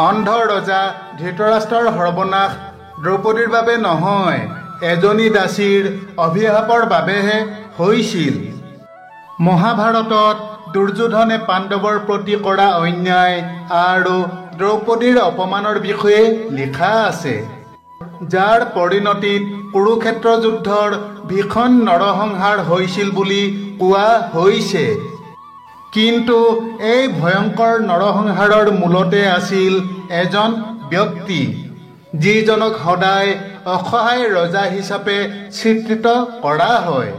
অন্ধ ৰজা ধৃতৰাষ্ট্ৰৰ সৰ্বনাশ দ্ৰৌপদীৰ বাবে নহয়, এজনী দাসীৰ অভিশাপৰ বাবেহে হৈছিল। মহাভাৰতত দুৰ্যোধনে পাণ্ডৱৰ প্ৰতি কৰা অন্যায় আৰু দ্ৰৌপদীৰ অপমানৰ বিষয়ে লিখা আছে, যাৰ পৰিণতিত কুৰুক্ষেত্ৰ যুদ্ধৰ ভীষণ নৰসংহাৰ হৈছিল বুলি কোৱা হৈছে। কিন্তু এই ভয়ংকৰ নৰসংহাৰৰ মূলতে আছিল এজন ব্যক্তি, যিজনক সদায় অসহায় ৰজা হিচাপে চিত্ৰিত কৰা হয়।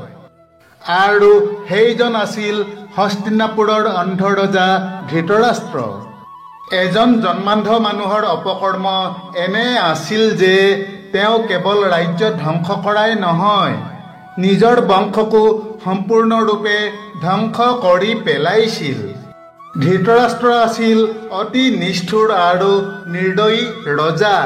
আৰু সেইজন আছিল হস্তিনাপুৰৰ অন্ধ ৰজা ধৃতৰাষ্ট্ৰ। এজন জন্মান্ধ মানুহৰ অপকৰ্ম এনে আছিল যে তেওঁ কেৱল ৰাজ্য ধ্বংস কৰাই নহয়, নিজৰ বংশকো সম্পূৰ্ণৰূপে ধ্বংস কৰি পেলাইছিল। ধৃতৰাষ্ট্ৰ আছিল অতি নিষ্ঠুৰ আৰু নিৰ্দয়ী ৰজা,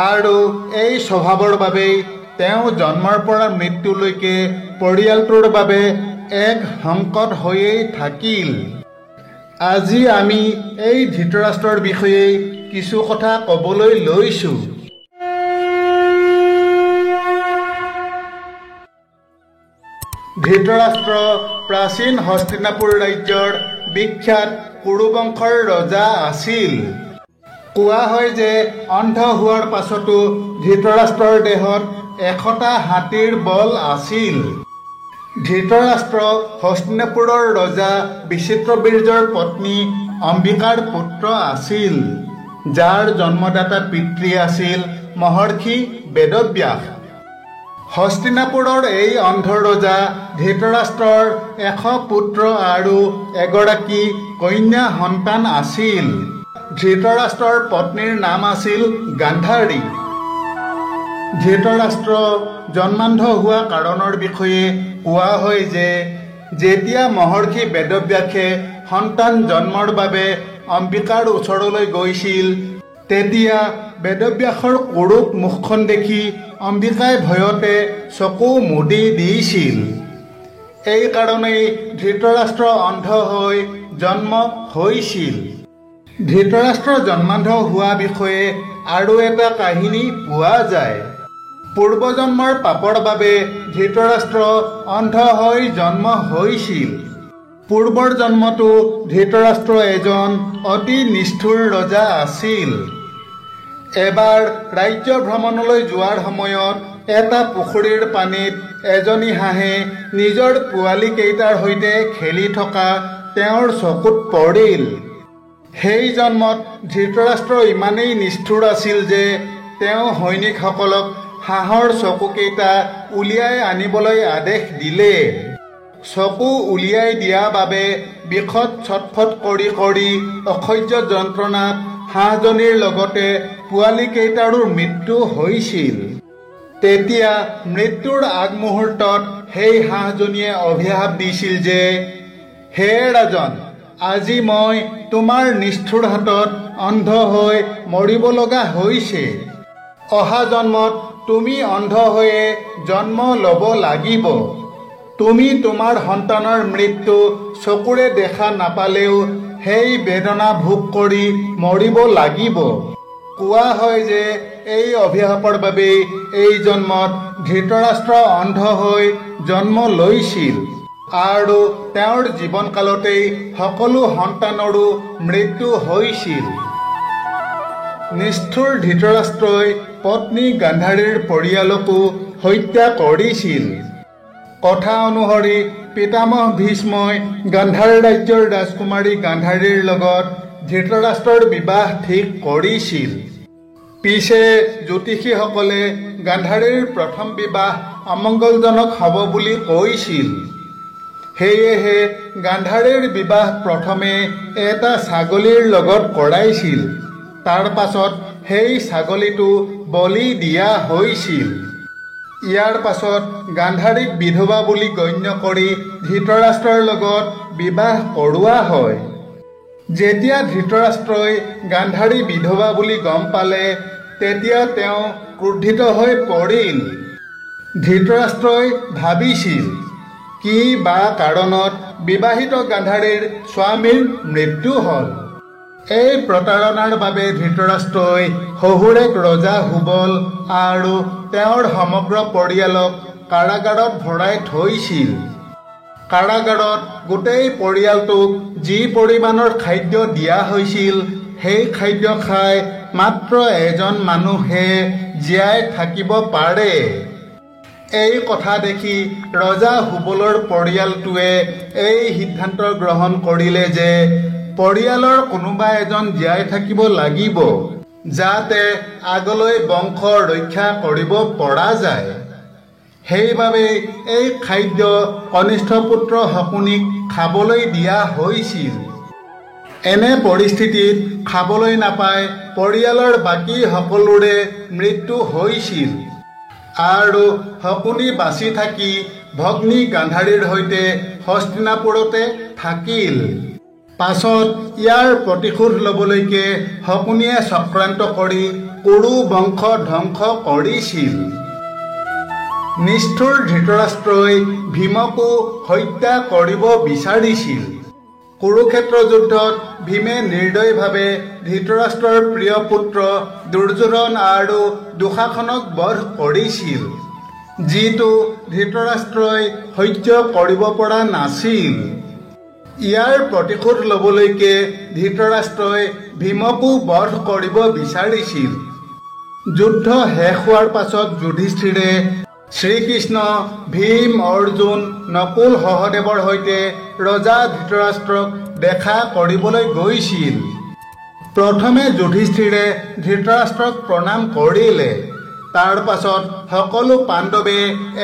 আৰু এই স্বভাৱৰ বাবেই তেওঁ জন্মৰ পৰা মৃত্যুলৈকে পৰিয়ালটোৰ বাবে এক সংকট হৈয়েই থাকিল। আজি আমি এই ধৃতৰাষ্ট্ৰৰ বিষয়ে কিছু কথা ক'বলৈ লৈছোঁ। ধৃতৰাষ্ট্ৰ প্ৰাচীন হস্তিনাপুৰ ৰাজ্যৰ বিখ্যাত কুৰুবংশৰ ৰজা আছিল। কোৱা হয় যে অন্ধ হোৱাৰ পাছতো ধৃতৰাষ্ট্ৰৰ দেহত 100টা হাতীৰ বল আছিল। ধৃতৰাষ্ট্ৰ হস্তিনাপুৰৰ ৰজা বিচিত্ৰবীৰ্যৰ পত্নী অম্বিকাৰ পুত্ৰ আছিল, যাৰ জন্মদাতা পিতৃ আছিল মহৰ্ষি বেদব্যাস। হস্তিনাপুৰৰ এই অন্ধ ৰজা ধৃতৰাষ্ট্ৰৰ 100 পুত্ৰ আৰু এগৰাকী কন্যা সন্তান আছিল। ধৃতৰাষ্ট্ৰৰ পত্নীৰ নাম আছিল গান্ধাৰী। ধৃতৰাষ্ট্ৰ জন্মান্ধ হোৱা কাৰণৰ বিষয়ে কোৱা হয় যে যেতিয়া মহৰ্ষি বেদব্যাসে সন্তান জন্মৰ বাবে অম্বিকাৰ ওচৰলৈ গৈছিল, তেতিয়া বেদব্যাসৰ কুৰূপ মুখখন দেখি অম্বিকাই ভয়তে চকু মুদি দিছিল। এই কাৰণেই ধৃতৰাষ্ট্ৰ অন্ধ হৈ জন্ম হৈছিল। ধৃতৰাষ্ট্ৰ জন্মান্ধ হোৱা বিষয়ে আৰু এটা কাহিনী পোৱা যায়। পূৰ্বজন্মৰ পাপৰ বাবে ধৃতৰাষ্ট্ৰ অন্ধ হৈ জন্ম হৈছিল। পূৰ্বৰ জন্মতো ধৃতৰাষ্ট্ৰ এজন অতি নিষ্ঠুৰ ৰজা আছিল। এবাৰ ৰাজ্য ভ্ৰমণলৈ যোৱাৰ সময়ত এটা পুখুৰীৰ পানীত এজনী হাঁহে নিজৰ পোৱালীকেইটাৰ সৈতে খেলি থকা তেওঁৰ চকুত পৰিল। সেই জন্মত ধৃতৰাষ্ট্ৰ ইমানেই নিষ্ঠুৰ আছিল যে তেওঁ সৈনিকসকলক হাঁহৰ চকুকেইটা উলিয়াই আনিবলৈ আদেশ দিলে। চকু উলিয়াই দিয়া বাবে বিষত ছটফট কৰি কৰি অসহ্য যন্ত্ৰণাত হাঁহজনীৰ লগতে পোৱালীকেইটাৰো মৃত্যু হৈছিল। তেতিয়া মৃত্যুৰ আগমুহূৰ্তত সেই হাঁহজনীয়ে অভিশাপ দিছিল যে, হে ৰাজন, আজি মই তোমাৰ নিষ্ঠুৰ হাতত অন্ধ হৈ মৰিব লগা হৈছে। অহা জন্মত তুমি অন্ধ হৈয়ে জন্ম ল'ব লাগিব। তুমি তোমাৰ সন্তানৰ মৃত্যু চকুৰে দেখা নাপালেও সেই বেদনা ভোগ কৰি মৰিব লাগিব। কোৱা হয় যে এই অভিশাপৰ বাবেই এই জন্মত ধৃতৰাষ্ট্ৰ অন্ধ হৈ জন্ম লৈছিল, আৰু তেওঁৰ জীৱনকালতেই সকলো সন্তানৰো মৃত্যু হৈছিল। নিষ্ঠুৰ ধৃতৰাষ্ট্ৰই পত্নী গান্ধাৰীৰ পৰিয়ালকো হত্যা কৰিছিল। কথা অনুসৰি পিতামহ ভীষ্মই গান্ধাৰ ৰাজ্যৰ ৰাজকুমাৰী গান্ধাৰীৰ লগত ধৃতৰাষ্ট্ৰৰ বিবাহ ঠিক কৰিছিল। পিছে জ্যোতিষীসকলে গান্ধাৰীৰ প্ৰথম বিবাহ অমংগলজনক হ'ব বুলি কৈছিল। সেয়েহে গান্ধাৰীৰ বিবাহ প্ৰথমে এটা ছাগলীৰ লগত কৰাইছিল। তাৰ পাছত সেই ছাগলীটো বলি দিয়া হৈছিল। ইয়াৰ পাছত গান্ধাৰীক বিধৱা বুলি গণ্য কৰি ধৃতৰাষ্ট্ৰৰ লগত বিবাহ কৰোৱা হয়। যেতিয়া ধৃতৰাষ্ট্ৰই গান্ধাৰী বিধৱা বুলি গম পালে, তেতিয়া তেওঁ ক্ৰোধিত হৈ পৰিল। ধৃতৰাষ্ট্ৰই ভাবিছিল, কি বা কাৰণত বিবাহিত গান্ধাৰীৰ স্বামীৰ মৃত্যু হ'ল। এই প্ৰতাৰণাৰ বাবে ধৃতৰাষ্ট্ৰই শহুৰেক ৰজা সুবল আৰু তেওঁৰ সমগ্ৰ পৰিয়ালক কাৰাগাৰত ভৰাই থৈছিল। কাৰাগাৰত গোটেই পৰিয়ালটোক যি পৰিমাণৰ খাদ্য দিয়া হৈছিল, সেই খাদ্য খাই মাত্ৰ এজন মানুহে জীয়াই থাকিব পাৰে। এই কথা দেখি ৰজা সুবলৰ পৰিয়ালটোৱে এই সিদ্ধান্ত গ্ৰহণ কৰিলে যে পৰিয়ালৰ কোনোবা এজন জীয়াই থাকিব লাগিব, যাতে আগলৈ বংশ ৰক্ষা কৰিব পৰা যায়। সেইবাবে এই খাদ্য কনিষ্ঠ পুত্ৰ শকুনিক খাবলৈ দিয়া হৈছিল। এনে পৰিস্থিতিত খাবলৈ নাপাই পৰিয়ালৰ বাকী সকলোৰে মৃত্যু হৈছিল আৰু শকুনি বাচি থাকি ভগ্নী গান্ধাৰীৰ সৈতে হস্তিনাপুৰতে থাকিল। পাছত ইয়াৰ প্ৰতিশোধ ল'বলৈকে শকুনিয়ে চক্ৰান্ত কৰি কুৰু বংশ ধ্বংস কৰিছিল। নিষ্ঠুৰ ধৃতৰাষ্ট্ৰই ভীমকো হত্যা কৰিব বিচাৰিছিল। কুৰুক্ষেত্ৰ যুদ্ধত ভীমে নিৰ্দয়ভাৱে ধৃতৰাষ্ট্ৰৰ প্ৰিয় পুত্ৰ দুৰ্যোধন আৰু দুঃশাসনক বধ কৰিছিল, যিটো ধৃতৰাষ্ট্ৰই সহ্য কৰিব পৰা নাছিল। ইয়াৰ প্ৰতিশোধ ল'বলৈকে ধৃতৰাষ্ট্ৰই ভীমকো বধ কৰিব বিচাৰিছিল। যুদ্ধ শেষ হোৱাৰ পাছত যুধিষ্ঠিৰে শ্ৰীকৃষ্ণ, ভীম, অৰ্জুন, নকুল, সহদেৱৰ সৈতে ৰজা ধৃতৰাষ্ট্ৰক দেখা কৰিবলৈ গৈছিল। প্ৰথমে যুধিষ্ঠিৰে ধৃতৰাষ্ট্ৰক প্ৰণাম কৰিলে। তাৰ পাছত সকলো পাণ্ডৱে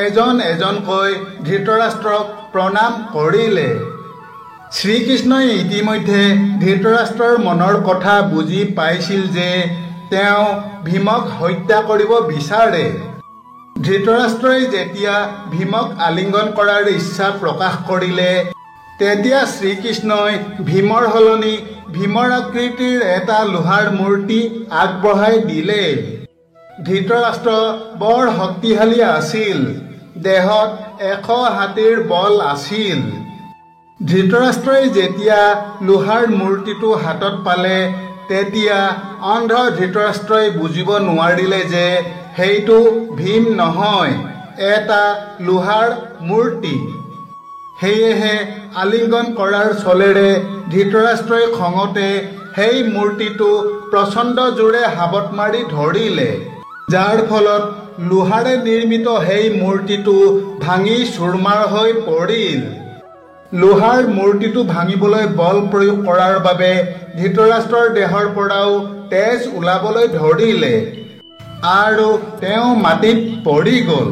এজন এজনকৈ ধৃতৰাষ্ট্ৰক প্ৰণাম কৰিলে। শ্ৰীকৃষ্ণই ইতিমধ্যে ধৃতৰাষ্ট্ৰৰ মনৰ কথা বুজি পাইছিল যে তেওঁ ভীমক হত্যা কৰিব বিচাৰে। ধৃতৰাষ্ট্ৰই যেতিয়া ভীমক আলিংগন কৰাৰ ইচ্ছা প্ৰকাশ কৰিলে, তেতিয়া শ্ৰীকৃষ্ণই ভীমৰ সলনি ভীমৰ আকৃতিৰ এটা লোহাৰ মূৰ্তি আগবঢ়াই দিলে। ধৃতৰাষ্ট্ৰ বৰ শক্তিশালী আছিল, দেহত 100 হাতীৰ বল আছিল। ধৃতৰাষ্ট্ৰই যেতিয়া লোহাৰ মূৰ্তিটো হাতত পালে, তেতিয়া অন্ধ ধৃতৰাষ্ট্ৰই বুজিব নোৱাৰিলে যে সেইটো ভীম নহয়, এটা লোহাৰ মূৰ্তি। সেয়েহে আলিংগন কৰাৰ চলেৰে ধৃতৰাষ্ট্ৰই খঙতে সেই মূৰ্তিটো প্ৰচণ্ড জোৰে হাবত মাৰি ধৰিলে, যাৰ ফলত লোহাৰে নিৰ্মিত সেই মূৰ্তিটো ভাঙি চুৰমাৰ হৈ পৰিল। লোহাৰ মূৰ্তিটো ভাঙিবলৈ বল প্ৰয়োগ কৰাৰ বাবে ধৃতৰাষ্ট্ৰৰ দেহৰ পৰাও তেজ ওলাবলৈ ধৰিলে আৰু তেওঁ মাটিত পৰি গ'ল।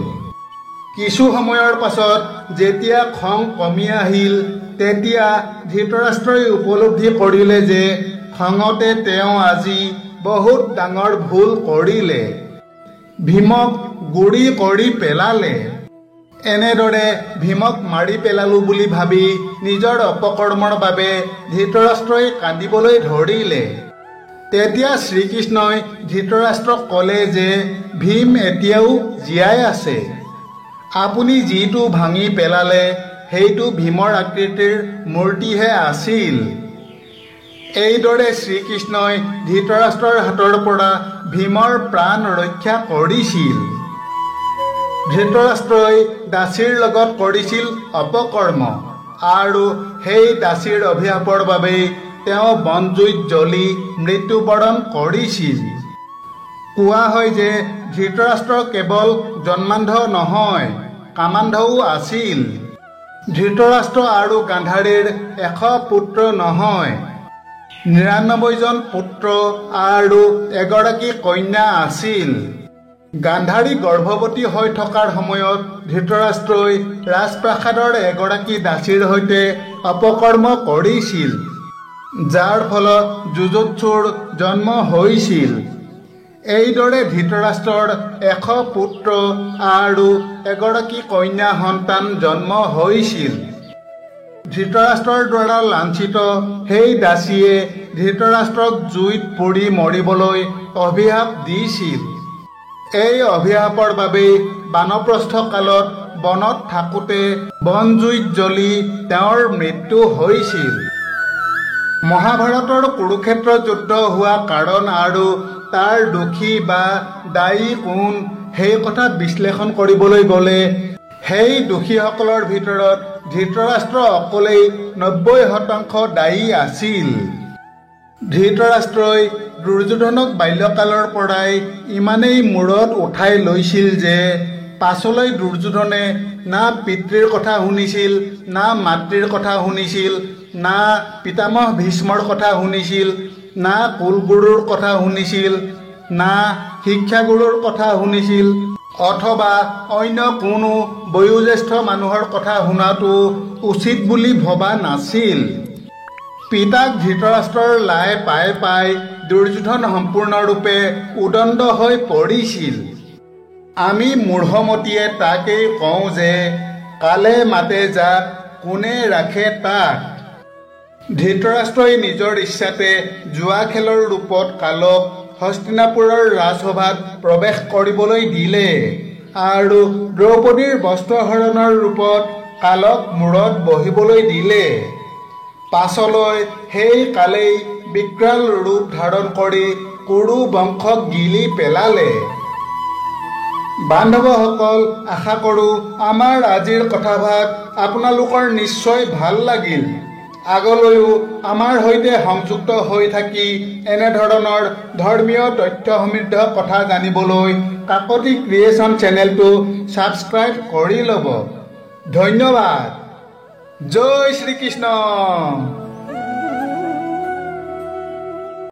কিছু সময়ৰ পাছত যেতিয়া খং কমি আহিল, তেতিয়া ধৃতৰাষ্ট্ৰই উপলব্ধি কৰিলে যে খঙতে তেওঁ আজি বহুত ডাঙৰ ভুল কৰিলে, ভীমক গুৰি কৰি পেলালে। এনেদৰে ভীমক মাৰি পেলালো বুলি ভাবি নিজৰ অপকৰ্মৰ বাবে ধৃতৰাষ্ট্ৰই কান্দিবলৈ ধৰিলে। তেতিয়া শ্ৰীকৃষ্ণই ধৃতৰাষ্ট্ৰক ক'লে যে ভীম এতিয়াও জীয়াই আছে। আপুনি যিটো ভাঙি পেলালে সেইটো ভীমৰ আকৃতিৰ মূৰ্তিহে আছিল। এইদৰে শ্ৰীকৃষ্ণই ধৃতৰাষ্ট্ৰৰ হাতৰ পৰা ভীমৰ প্ৰাণ ৰক্ষা কৰিছিল। ধৃতৰাষ্ট্ৰই দাসীৰ লগত কৰিছিল অপকৰ্ম আৰু সেই দাসীৰ অভিশাপৰ বাবেই তেওঁ বনজুইত জ্বলি মৃত্যুবৰণ কৰিছিল। কোৱা হয় যে ধৃতৰাষ্ট্ৰ কেৱল জন্মান্ধ নহয়, কামান্ধও আছিল। ধৃতৰাষ্ট্ৰ আৰু গান্ধাৰীৰ 100 পুত্ৰ নহয়, 99 জন পুত্ৰ আৰু এগৰাকী কন্যা আছিল। গান্ধাৰী গৰ্ভৱতী হৈ থকাৰ সময়ত ধৃতৰাষ্ট্ৰই ৰাজপ্ৰাসাদৰ এগৰাকী দাসীৰ সৈতে অপকৰ্ম কৰিছিল, যাৰ ফলত যুযুৎসুৰ জন্ম হৈছিল। এইদৰে ধৃতৰাষ্ট্ৰৰ 100 পুত্ৰ আৰু এগৰাকী কন্যা সন্তান জন্ম হৈছিল। ধৃতৰাষ্ট্ৰৰ দ্বাৰা লাঞ্ছিত সেই দাসীয়ে ধৃতৰাষ্ট্ৰক জুইত পুৰি মৰিবলৈ অভিশাপ দিছিল। এই অভিশাপৰ বাবেই বানপ্ৰস্থ কালত বনত থাকোঁতে বনজুইত জ্বলি তেওঁৰ মৃত্যু হৈছিল। মহাভাৰতৰ কুৰুক্ষেত্ৰ যুদ্ধ হোৱা কাৰণ আৰু তাৰ দোষী বা দায়ী কোন সেই কথা বিশ্লেষণ কৰিবলৈ গ'লে সেই দোষীসকলৰ ভিতৰত ধৃতৰাষ্ট্ৰ অকলেই 90% দায়ী আছিল। ধৃতৰাষ্ট্ৰই দুৰ্যোধনক বাল্যকালৰ পৰাই ইমানেই মূৰত উঠাই লৈছিল যে পাছলৈ দুৰ্যোধনে না পিতৃৰ কথা শুনিছিল, না মাতৃৰ কথা শুনিছিল, না পিতামহ ভীষ্মৰ কথা শুনিছিল, না কুলগুৰুৰ কথা শুনিছিল, না শিক্ষাগুৰুৰ কথা শুনিছিল, অথবা অন্য কোনো বয়োজ্যেষ্ঠ মানুহৰ কথা শুনাটো উচিত বুলি ভবা নাছিল। পিতাক ধৃতৰাষ্ট্ৰৰ লাই পাই পাই দুৰ্যোধন সম্পূৰ্ণৰূপে উদণ্ড হৈ পৰিছিল। আমি মূঢ়মতীয়ে তাকেই কওঁ যে কালে মাতে যাক কোনে ৰাখে তাক। ধৃতৰাষ্ট্ৰই নিজৰ ইচ্ছাতে জুৱা খেলৰ ৰূপত কালক হস্তিনাপুৰৰ ৰাজসভাত প্ৰৱেশ কৰিবলৈ দিলে আৰু দ্ৰৌপদীৰ বস্ত্ৰহৰণৰ ৰূপত কালক মূৰত বহিবলৈ দিলে। পাছলৈ সেই কালেই বিকৰাল ৰূপ ধাৰণ কৰি কুৰু বংশক গিলি পেলালে। বান্ধৱসকল, আশা কৰোঁ আমাৰ আজিৰ কথাভাগ আপোনালোকৰ নিশ্চয় ভাল লাগিল। আগলৈও আমাৰ সৈতে সংযুক্ত হৈ থাকি এনেধৰণৰ ধৰ্মীয় তথ্য সমৃদ্ধ কথা জানিবলৈ কাকতি ক্ৰিয়েশ্যন চেনেলটো ছাবস্ক্ৰাইব কৰি ল'ব। ধন্যবাদ। জয় শ্ৰীকৃষ্ণ।